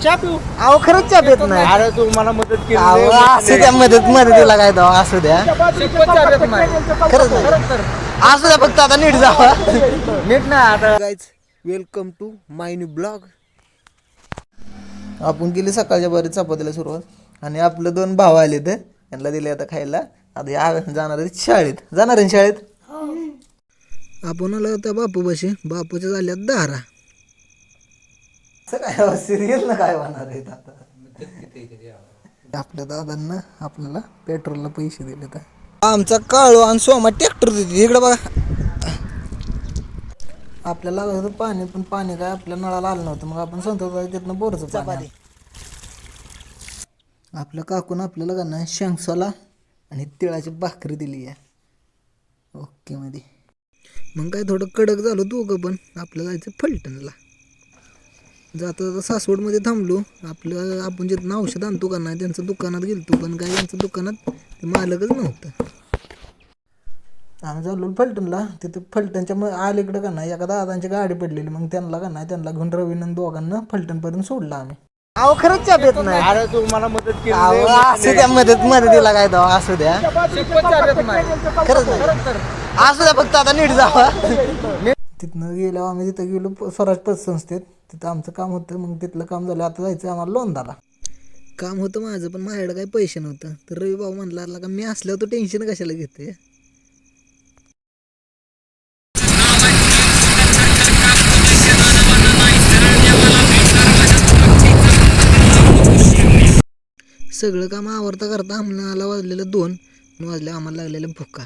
चहा पिऊ. अहो खरंच चहा पेत नाही. अरे तू मला मदत केली. असू द्या मदतीला काय दवा असू द्या. खरंच नाही. खरंच असू द्या फक्त आता नीट जावा. नीट नाही आता. Guys welcome to my new blog. आपण केली सकाळच्या बरीच चपातीला सुरुवात आणि आपलं 2 भाव आले तर त्यांना दिले आता खायला. आता या जाणार आहेत शाळेत. जाणार आहे शाळेत. आपण आलो त्या बापूपाशी. बापूच्या झाल्या 10. काय सिरियल ना काय होणार आहे आता. आपल्या दादांना आपल्याला पेट्रोलला पैसे दिले तर आमचा काळू आणि सोमा ट्रॅक्टर देते इकडे बघा. आपल्याला लागत होतं पाणी पण पाणी काय आपल्या नळाला आलं नव्हतं. मग आपण संतोष तिथनं बोरचं पाणी. आपल्या काकून आपल्याला का नाही शेंगसाला आणि तिळाची भाकरी दिली आहे ओके मध्ये. मग काय थोडं कडक झालं दोघं पण. आपल्याला जायचं फलटणला. जाता जाता सासवडमध्ये थांबलो. आपलं आपण जिथं औषध आणतो का नाही त्यांचं दुकानात गेलतो पण काय त्यांचं दुकानात ते मालकच नव्हतं. आम्ही चाललो फलटणला. तिथे फलटणच्या अलीकडं का नाही एका दादांची गाडी पडलेली. मग त्यांना का नाही त्यांना घेऊन रवीनं दोघांना फलटणपर्यंत सोडलं आम्ही. अहो खरंच चहा पेत नाही. अरे तू मला मदत केली. असू द्या मदतीला काय दवा असू द्या. खरंच असू द्या फक्त आता नीट जावा. तिथनं गेलो आम्ही. तिथं गेलो स्वराज पतसंस्थेत. तिथं आमचं काम होतं. मग तिथलं काम झालं. आता जायचं आम्हाला लोंढाला. काम होतं माझं पण माझ्याकडे काही पैसे नव्हतं. तर रवी भाऊ म्हणला का मी असल्यावर तो टेन्शन कशाला घेते. सगळं काम आवरता करता आम्हाला वाजलेलं 2 वाजले. आम्हाला लागलेलं भुका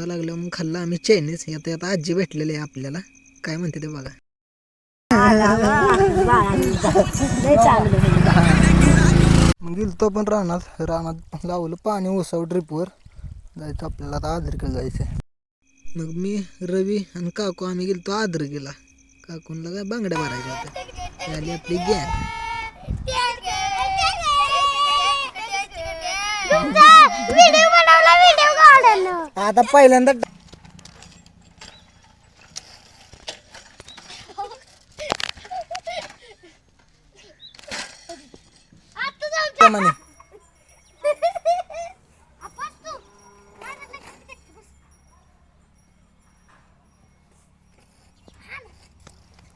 लागल्या. मग खाल्लं आम्ही चायनीज. आता आजी भेटलेली आहे आपल्याला. काय म्हणते ते बघा. मग गेलतो पण रानात लावलं पाणी ऊसावर ड्रिपवर. जायचं आपल्याला आता आदरकीला जायचं. मग मी रवी आणि काकू आम्ही गेलतो आदरकीला. काकूनला काय बांगड्या भरायच्या होत्या. आली आपली गॅंग. आता पहिल्यांदा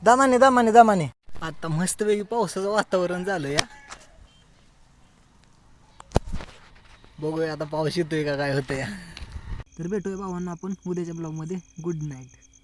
दमाने आता मस्तपैकी पावसाचं वातावरण झालं या. बघूया आता पाऊस येतोय का काय होतंय. तर भेटूया भावांना आपण उद्याच्या ब्लॉगमध्ये. Good night.